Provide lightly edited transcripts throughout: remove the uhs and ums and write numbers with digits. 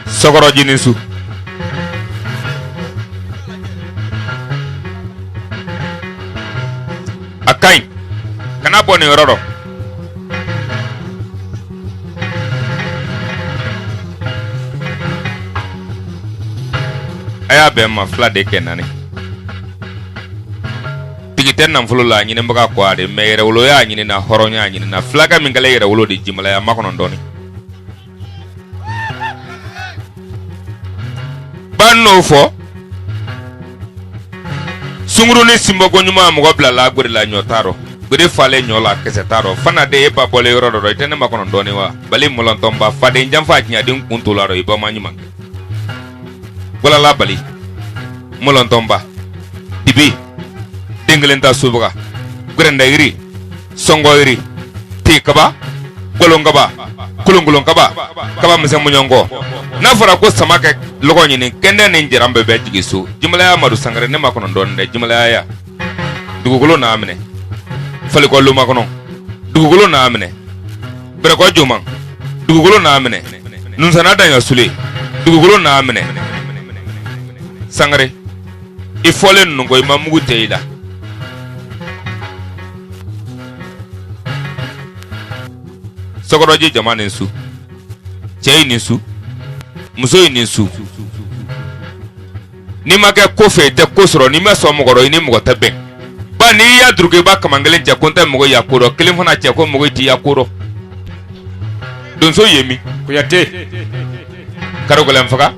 sokoro jinin su akai kana boni roro aya be ma fla de kenani pigiten nam fulula nyine mbaga kwade meere wolo ya nyine na horonya nyine na flaga mingale yere wolo di jimala ya makono ndoni banno fo sunguru ni simbo ko nyuma mo gobla la gbere la nyotaro gbere fale nyola kesetaro fana de e babole yoro do itene makono ndoni wa bali molontomba fade njamfa nya din kuntularo iba manyuma wala la bali molontomba dibi dengelenta subuga grenda iri songo iri tikaba golongaba kulungulongaba kaba mse munyongo na fara ko samake logo nyini kende ni njirambe be jigisu jimala ya madu sangare ne makono ndonde jimala ya dugugulo na amene fali ko luma kono dugugulo na amene bere ko juma dugugulo na amene nun sanada ya sule dugugulo na amene sangare ifole nungo imamugu teila sokoroji jamani su chei ni su muso ni su ni make kofe te kosoro ni meso mogoro ni mogota be ba ni ya druge ba kamangelen je konta mogo yakuro kilim fana che ko mogo ti yakuro don so yemi ko yate karo golem faka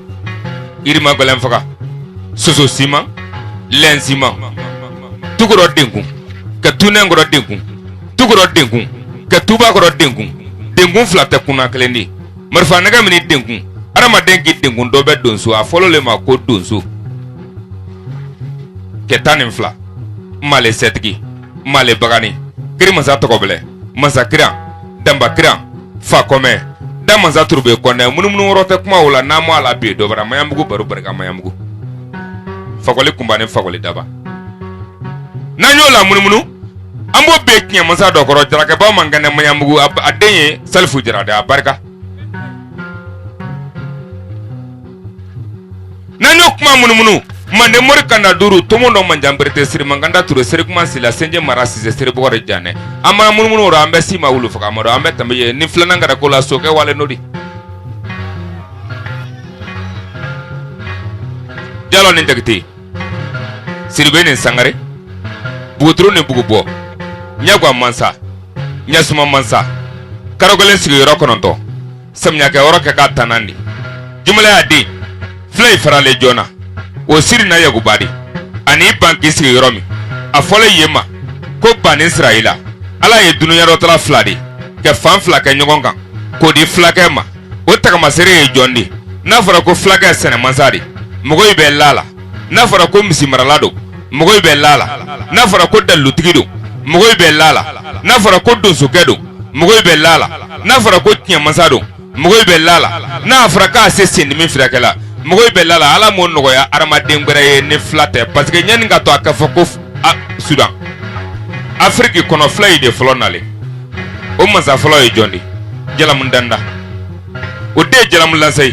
irima golem faka soso sima len sima tugoro dengu ka tunengoro dengu tugoro dengu ka tuba goro dengu dengu flata kuna klendi marfa naga mini dengu arama dengi dengu do be donso a folo le ma ko donso ke tanin fla male setgi male bagani kiri masa to koble masa kira damba kira fa kome da masa turbe kone munumunu rote kuma wala na mo ala be do bara mayambugo baru barka mayambugo fakole kumbane fakole daba nanyola munumunu ambo be kinya masa do koro jara ke ba mangane mayambugo adenye salfu jara da barka nanyo kuma munumunu mande mori kanda duru tomondo manjamberte siri manganda turo siri kuma sila senje marasi ze siri bogore jane ama munumunu ro ambe sima wulu faka mo ambe tambe ni flana ngara ko la soke wale nodi jalo ni dagti siri benen sangare butru ne bugubo nyagwa mansa nyasuma mansa karogolen sigi yoro kononto samnya ke oro ke ka tanandi jumla adi flay farale jona o siri na yagu badi ani banki sigi yoromi a fole yema ko ban Israila ala ye dunuya rotala fladi ke fan flake nyogonga ko di flake ma o takama sere ye jondi na fara ko flake sene mansari mogoy be lala na fara ko misi maralado mogoy be lala na fara ko dalu tigido mogoy be lala na fara ko donso kedo mogoy be lala na fara ko tiya mansado mogoy be lala na fara ka sese ni mi frakela mogoy be lala ala mo nogo ya arama dengbere ne flate parce que nyen nga to akafo ko Sudan Afrique kono flay de flonale o mansa floy jondi jalam danda o de jalam lansay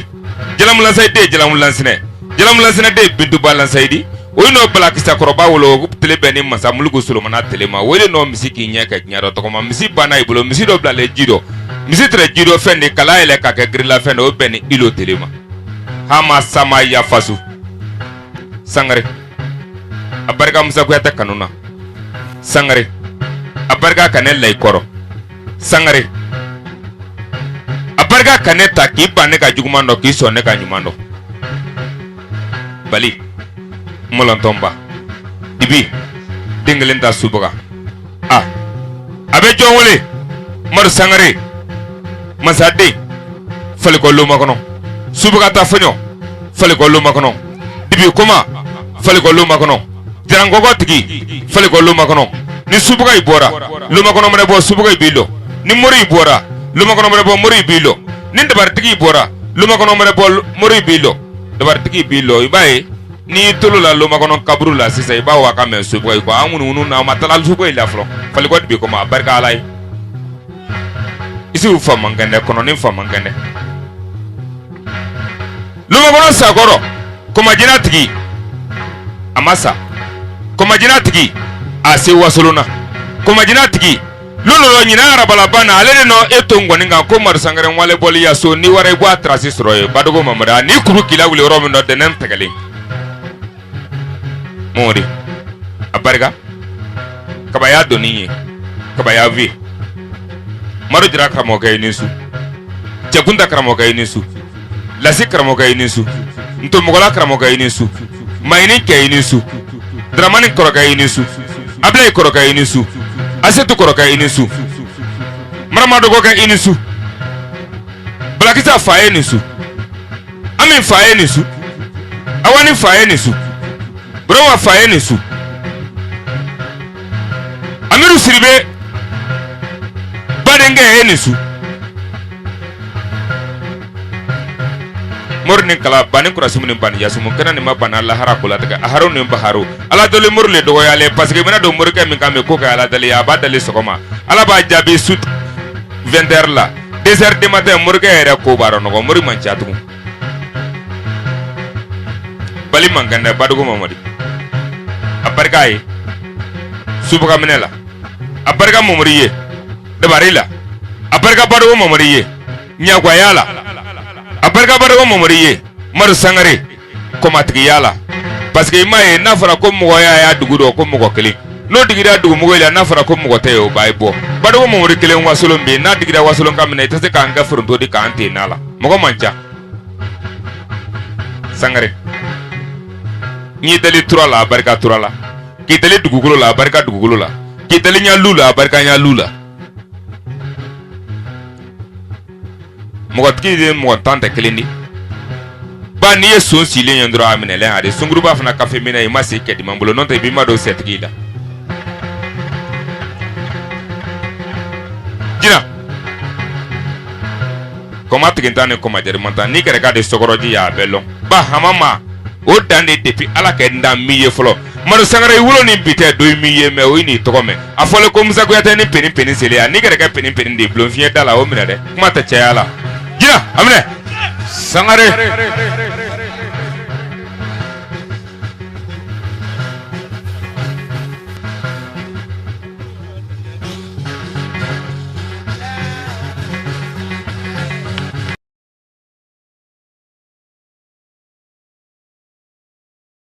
de jalam lansine de bintu balansay di o no black sakroba wolo tele beni mansa mulugo solomana telema wele no misiki nyaka nyaro to koma misi bana ibulo misi do blale jido misi tre jido fende kala ele ka ke grilla fende o beni ilo telema hama sama ya fasu sangare abarga musa ko yata kanuna sangare abarga kanella ikoro sangare abarga kaneta ki bane ka jugumando ki sonne ka nyumando bali molontomba dibi dengelenta subuga abe jowole mar sangare masade fale ko luma kono subuga ta fanyo fale ko luma kono dibi kuma fale ko luma kono jarangogo tigi fale ko luma kono ni subuga ibora luma kono mare bo subuga ibilo ni mori ibora luma kono mare bo mori ibilo ni dabar tigi ibora luma kono mare bo mori ibilo dabar tigi ibilo ibaye ni tolula luma kono kabru la sisa iba wa ka men subuga ko amunu na matala subuga ila flo fale ko dibi kuma barka alai isi u fa mangande kono ni fa mangande luma kono sakoro koma jina tigi amasa koma jina tigi ase wasolona koma jina tigi lolo nyina arabala bana alele no eto ngoni nga ko mar sangare wale boli ya so ni ware gwa trasi sroye badogo mamada ni kuru kila wule romo no denen tegale mori abarga kabaya doniye kabaya vi maro jira kramo kay nisu jagunda kramo kay nisu lasi kramo kay nisu nto mogola kramo kay nisu mayni kay nisu dramani koro kay nisu ablay koro kay nisu asetu koro kay nisu maramado ko kay nisu blakita faye nisu amin faye nisu awani faye nisu browa faye nisu amiru siribe badenge nisu morni kala bani kurasimu ni bani yasumu kana ni mabana Allah harakula daga aharo ni baharo ala dole murle dogo yale parce que mena do murke min kame ko ka ala dale ya badale sokoma ala ba jabe sut 20h la 2h du matin murke era ko baro no muri manchatu bali manganda badugo mamadi abarkai subuka menela abarka momriye de barila abarka badugo momriye nyagwa yala abarka badugo momriye mar sangare ko matgi yala parce que imaye nafara ko mo ya dugudo ko mo kele no digira dugu mo ya nafara ko mo tayo baybo badugo momri kele wasolo mbe na digira wasolo kamne tase ka anga furndo di kante nala mo ko mancha sangare ni dali turala barka turala ki dali dugugulo la barka dugugulo la ki dali nya lula barka nya lula mo gatki de mo tante kelindi ba ni yeso sile nyandro amine le ade sunguru ba fana cafe mina e masi kedi mambulo non te bi ma do setgida jina koma tigintane koma jere monta ni kere gade sogoroji ya bello ba hamama o dande depuis ala ke nda miye folo maro sangare wulo ni bite do miye me o ni tokome afole ko musa ko yata ni peni sele ya ni kere ka peni de blon fie dala o mina de kuma ta chayala jina amne sangare